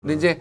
근데 이제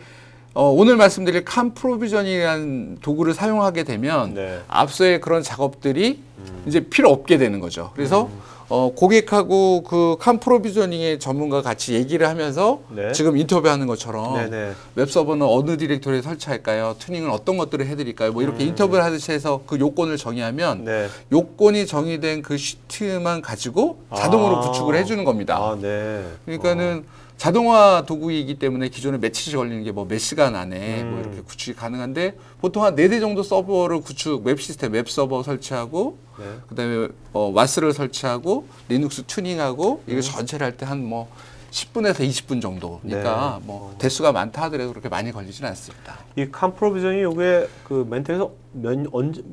오늘 말씀드릴 캄 프로비전이라는 도구를 사용하게 되면 네. 앞서의 그런 작업들이 이제 필요 없게 되는 거죠. 그래서 고객하고 그 캄 프로비저닝의 전문가 같이 얘기를 하면서 네. 지금 인터뷰하는 것처럼 네네. 웹서버는 어느 디렉토리에 설치할까요? 튜닝은 어떤 것들을 해드릴까요? 뭐 이렇게 인터뷰를 하듯이 해서 그 요건을 정의하면 네. 요건이 정의된 그 시트만 가지고 자동으로 구축을 해주는 겁니다. 아, 네. 그러니까는 자동화 도구이기 때문에 기존에 며칠이 걸리는 게 뭐 몇 시간 안에 뭐 이렇게 구축이 가능한데 보통 한 4대 정도 서버를 구축, 웹 시스템, 웹 서버 설치하고 네. 그다음에 와스를 설치하고 리눅스 튜닝하고 이거 전체를 할 때 한 뭐 10분에서 20분 정도니까 네. 뭐 대수가 많다 하더라도 그렇게 많이 걸리지는 않습니다. 이 캄 프로비전이 요게 그 멘텍에서 몇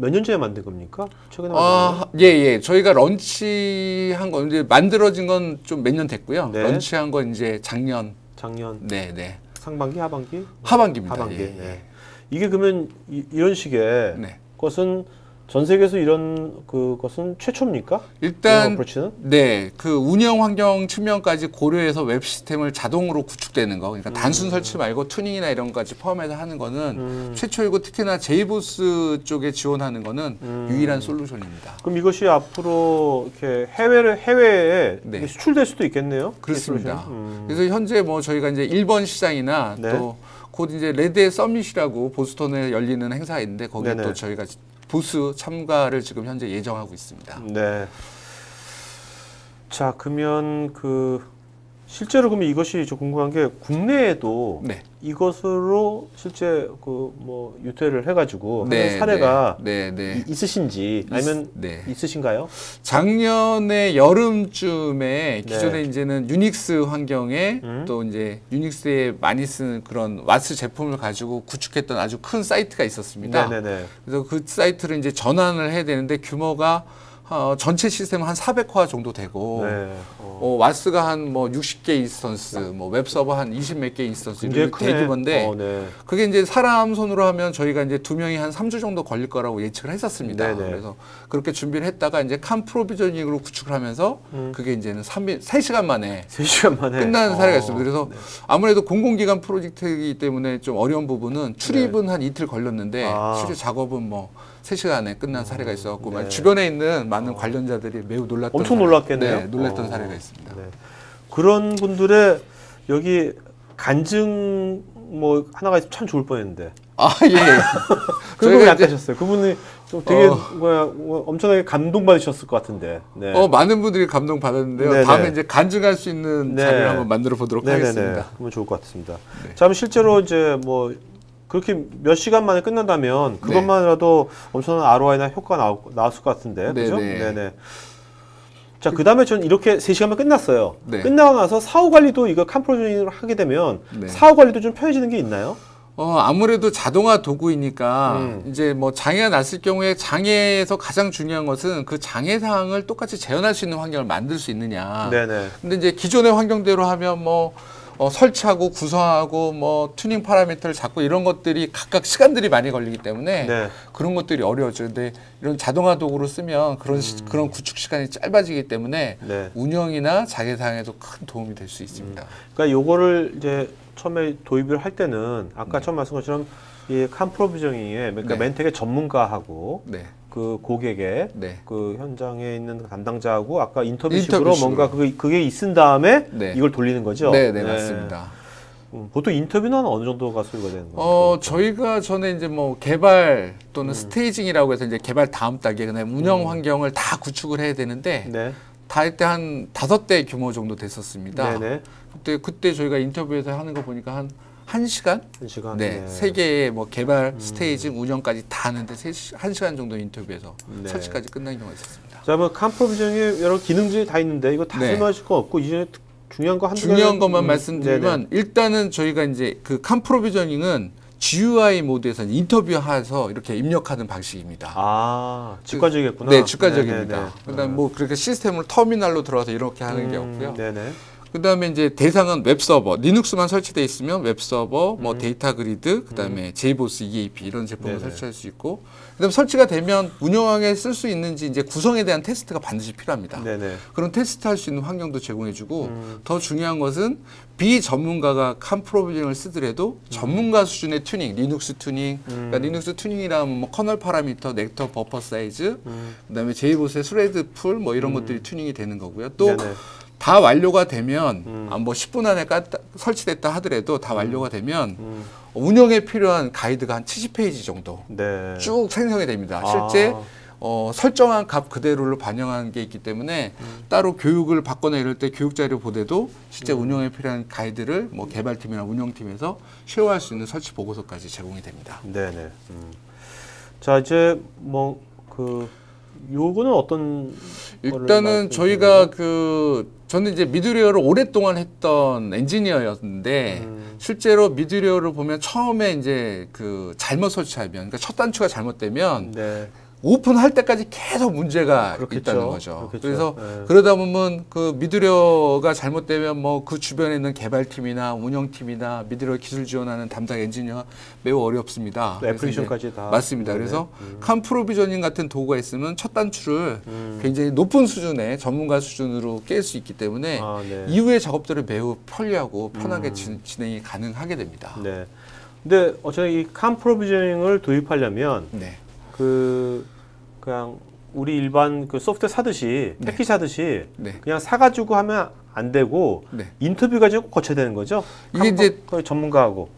년 전에 만든 겁니까? 최근에 만든 건가요? 예. 저희가 런치한 건 이제 만들어진 건 좀 몇 년 됐고요. 네. 런치한 건 이제 작년. 작년. 네. 상반기, 하반기? 하반기입니다. 하반기. 예. 네. 이게 그러면 이런 식의 네. 것은 전 세계에서 이런 그것은 최초입니까? 일단 어프로치는? 네, 그 운영 환경 측면까지 고려해서 웹 시스템을 자동으로 구축되는 거, 그러니까 단순 설치 말고 튜닝이나 이런 것까지 포함해서 하는 거는 최초이고 특히나 제이보스 쪽에 지원하는 거는 유일한 솔루션입니다. 그럼 이것이 앞으로 이렇게 해외에 네. 이게 수출될 수도 있겠네요? 그렇습니다. 그래서 현재 뭐 저희가 이제 일본 시장이나 네. 또 곧 이제 레드의 서밋이라고 보스턴에 열리는 행사가 있는데 거기에 네네. 또 저희가 부스 참가를 지금 현재 예정하고 있습니다. 네. 자, 그러면 실제로 그러면 이것이 저 궁금한 게 국내에도 네. 이것으로 실제 뭐 유퇴를 해가지고 하는 네, 사례가 네. 있으신지 아니면 네. 있으신가요? 작년에 여름쯤에 기존에 네. 이제는 유닉스 환경에 또 이제 유닉스에 많이 쓰는 그런 와스 제품을 가지고 구축했던 아주 큰 사이트가 있었습니다. 네네네. 그래서 그 사이트를 이제 전환을 해야 되는데 규모가 전체 시스템은 한 400화 정도 되고 네. 와스가 한 뭐 60개 인스턴스, 뭐 웹서버 한 20몇 개 인스턴스 굉장히 이렇게 대규모인데 네. 그게 이제 사람 손으로 하면 저희가 이제 2명이 한 3주 정도 걸릴 거라고 예측을 했었습니다. 네네. 그래서 그렇게 준비를 했다가 이제 캄 프로비저닝으로 구축을 하면서 그게 이제는 3시간 만에 3시간 만에 끝나는 사례가 있습니다. 그래서 네. 아무래도 공공기관 프로젝트이기 때문에 좀 어려운 부분은 출입은 한 이틀 걸렸는데 실제 작업은 뭐 3시간 안에 끝난 사례가 있어갖고 네. 주변에 있는 많은 관련자들이 매우 놀랐던 엄청 놀랐겠네요. 네, 놀랐던 사례가 있습니다. 네. 그런 분들의 여기 간증 뭐 하나가 있으면 참 좋을 뻔했는데. 예. 그분이 어떠셨어요? 그분이 좀 되게 엄청나게 감동받으셨을 것 같은데. 네. 많은 분들이 감동 받았는데요. 네네. 다음에 이제 간증할 수 있는 네. 자리를 한번 만들어 보도록 하겠습니다. 그러면 좋을 것 같습니다. 네. 자, 그럼 실제로 이제 뭐 그렇게 몇 시간 만에 끝난다면 그것만이라도 엄청난 ROI나 효과가 나왔을 것 같은데. 그죠? 네네. 자, 그 다음에 전 이렇게 3시간만 끝났어요. 네. 끝나고 나서 사후 관리도 이거 캄프로징을 하게 되면 사후 관리도 좀 편해지는 게 있나요? 아무래도 자동화 도구이니까 이제 뭐 장애가 났을 경우에 장애에서 가장 중요한 것은 그 장애 사항을 똑같이 재현할 수 있는 환경을 만들 수 있느냐. 네네. 근데 이제 기존의 환경대로 하면 뭐 설치하고 구성하고 뭐 튜닝 파라미터를 잡고 이런 것들이 각각 시간들이 많이 걸리기 때문에 그런 것들이 어려워져. 근데 이런 자동화 도구로 쓰면 그런 구축 시간이 짧아지기 때문에 운영이나 장애 사항에도 큰 도움이 될 수 있습니다. 그러니까 요거를 이제 처음에 도입을 할 때는 아까 처음 말씀한 것처럼 이 캄 프로비저닝에 그러니까 멘텍의 전문가하고 그 고객의 그 현장에 있는 담당자하고 아까 인터뷰식으로 뭔가 그게 있은 다음에 이걸 돌리는 거죠? 네, 맞습니다. 보통 인터뷰는 어느 정도가 소요가 되는 건가요? 저희가 전에 이제 뭐 개발 또는 스테이징이라고 해서 이제 개발 다음 단계 그다음에 운영 환경을 다 구축을 해야 되는데 다 할 때 한 5대 규모 정도 됐었습니다. 그때 저희가 인터뷰에서 하는 거 보니까 한 1시간? 1시간? 네. 3개의 뭐 개발, 스테이징, 운영까지 다 하는데 1시간 정도 인터뷰에서 설치까지 끝난 경우가 있었습니다. 자, 뭐 캄 프로비저닝에 여러 기능들이 다 있는데 이거 다 설명하실 거 없고 이제 중요한 거 중요한 것만 말씀드리면 일단은 저희가 이제 그 캄 프로비저닝은 GUI 모드에서 인터뷰해서 이렇게 입력하는 방식입니다. 아, 직관적이겠구나. 네, 직관적입니다. 그다음 뭐 그렇게 시스템을 터미널로 들어가서 이렇게 하는 게 없고요. 그다음에 이제 대상은 웹서버, 리눅스만 설치되어 있으면 웹서버, 뭐 데이터 그리드, 그다음에 JBoss EAP 이런 제품을 설치할 수 있고, 그다음에 설치가 되면 운영하게 쓸 수 있는지 이제 구성에 대한 테스트가 반드시 필요합니다. 그런 테스트할 수 있는 환경도 제공해주고, 더 중요한 것은 비전문가가 칸 프로비저닝을 쓰더라도 전문가 수준의 튜닝, 리눅스 튜닝, 그러니까 리눅스 튜닝이라면 뭐 커널 파라미터, 넥터 버퍼 사이즈, 그다음에 JBoss의 스레드 풀 뭐 이런 것들이 튜닝이 되는 거고요. 또 다 완료가 되면 뭐 10분 안에 설치됐다 하더라도 다 완료가 되면 운영에 필요한 가이드가 한 70페이지 정도 쭉 생성이 됩니다. 실제 설정한 값 그대로를 반영한 게 있기 때문에 따로 교육을 받거나 이럴 때 교육 자료 보대도 실제 운영에 필요한 가이드를 뭐 개발팀이나 운영팀에서 쉐어할 수 있는 설치 보고서까지 제공이 됩니다. 네네. 자, 이제 뭐 요거는 어떤 일단은 저희가 저는 이제 미드웨어를 오랫동안 했던 엔지니어였는데 실제로 미드웨어를 보면 처음에 이제 잘못 설치하면, 그러니까 첫 단추가 잘못되면 오픈할 때까지 계속 문제가 있다는 거죠. 그래서 그러다 보면 미드웨어가 잘못되면 뭐 그 주변에 있는 개발팀이나 운영팀이나 미드웨어 기술 지원하는 담당 엔지니어가 매우 어렵습니다. 애플리케이션까지 다. 맞습니다. 그래서 칸 프로비저닝 같은 도구가 있으면 첫 단추를 굉장히 높은 수준의 전문가 수준으로 깰 수 있기 때문에 이후의 작업들을 매우 편리하고 편하게 진행이 가능하게 됩니다. 네. 근데 어차피 이 칸 프로비저닝을 도입하려면 그냥 우리 일반 소프트웨어 사듯이 패키지 사듯이 그냥 사가지고 하면 안 되고 인터뷰가 좀 거쳐야 되는 거죠? 이게 이제 전문가하고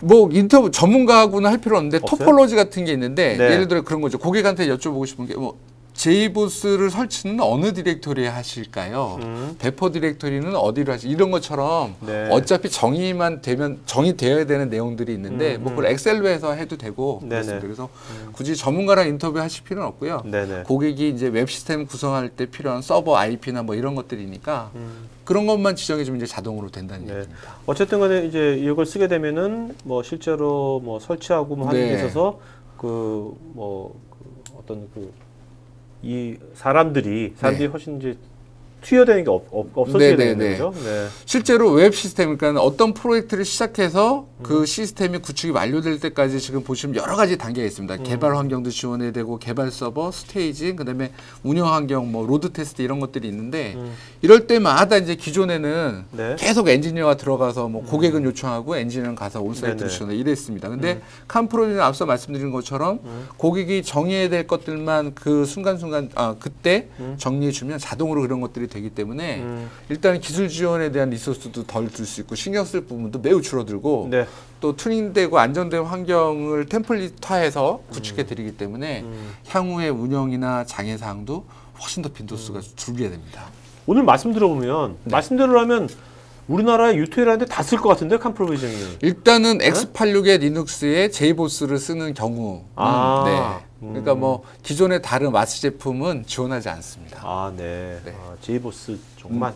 뭐 인터뷰 전문가하고는 할 필요 없는데 없어요? 토폴로지 같은 게 있는데 예를 들어 그런 거죠. 고객한테 여쭤보고 싶은 게 뭐 JBoss를 설치는 어느 디렉토리에 하실까요? 배포 디렉토리는 어디로 하실? 이런 것처럼 어차피 정의되어야 되는 내용들이 있는데 뭐 그걸 엑셀로 해서 해도 되고 그렇습니다. 그래서 굳이 전문가랑 인터뷰 하실 필요는 없고요. 고객이 이제 웹 시스템 구성할 때 필요한 서버 IP나 뭐 이런 것들이니까 그런 것만 지정해주면 이제 자동으로 된다는 얘기입니다. 어쨌든 간에 이제 이걸 쓰게 되면은 뭐 실제로 뭐 설치하고 뭐 하는 데 있어서 어떤 이 사람들이 훨씬 이제 투여되는 게 없어지게 되는 거죠. 실제로 웹 시스템, 그러니까 어떤 프로젝트를 시작해서 그 시스템이 구축이 완료될 때까지 지금 보시면 여러 가지 단계가 있습니다. 개발 환경도 지원해야 되고, 개발 서버, 스테이징, 그다음에 운영 환경, 뭐 로드 테스트 이런 것들이 있는데 이럴 때마다 이제 기존에는 계속 엔지니어가 들어가서 뭐 고객은 요청하고 엔지니어는 가서 온사이트로 지원해 이랬습니다. 근데 칸 프로는 앞서 말씀드린 것처럼 고객이 정의해야 될 것들만 그 순간순간 그때 정리해 주면 자동으로 그런 것들이 되기 때문에 일단 기술 지원에 대한 리소스도 덜 들 수 있고 신경 쓸 부분도 매우 줄어들고 또 튜닝되고 안정된 환경을 템플릿화해서 구축해 드리기 때문에 향후의 운영이나 장애 사항도 훨씬 더 빈도수가 줄게 됩니다. 오늘 말씀 들어보면 말씀대로라면 우리나라의 U2L한테 다 쓸 것 같은데 칸 프로비저닝. 일단은 X86의 리눅스에 JBoss를 쓰는 경우 그러니까 뭐 기존의 다른 마스 제품은 지원하지 않습니다. JBoss 정말.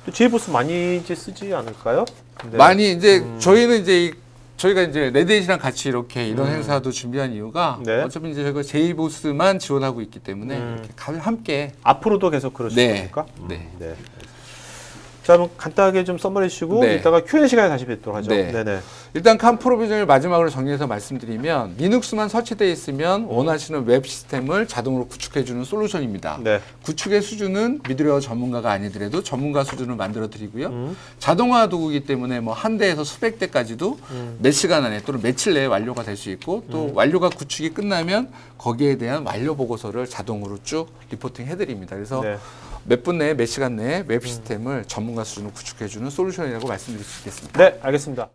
또 JBoss 많이 이제 쓰지 않을까요? 많이 이제 저희가 이제 레드햇이랑 같이 이렇게 이런 행사도 준비한 이유가 어차피 이제 저희가 JBoss만 지원하고 있기 때문에 이렇게 함께 앞으로도 계속 그러실 겁니까? 자, 그럼 간단하게 좀 써머리 해주시고 이따가 Q&A 시간에 다시 뵙도록 하죠. 일단 칸 프로비저닝을 마지막으로 정리해서 말씀드리면 리눅스만 설치되어 있으면 원하시는 웹 시스템을 자동으로 구축해주는 솔루션입니다. 구축의 수준은 미드웨어 전문가가 아니더라도 전문가 수준을 만들어 드리고요. 자동화 도구이기 때문에 뭐 한 대에서 수백 대까지도 몇 시간 안에 또는 며칠 내에 완료가 될 수 있고 또 완료가 구축이 끝나면 거기에 대한 완료 보고서를 자동으로 쭉 리포팅 해드립니다. 그래서 몇 분 내에 몇 시간 내에 웹 시스템을 전문가 수준으로 구축해주는 솔루션이라고 말씀드릴 수 있겠습니다. 네, 알겠습니다.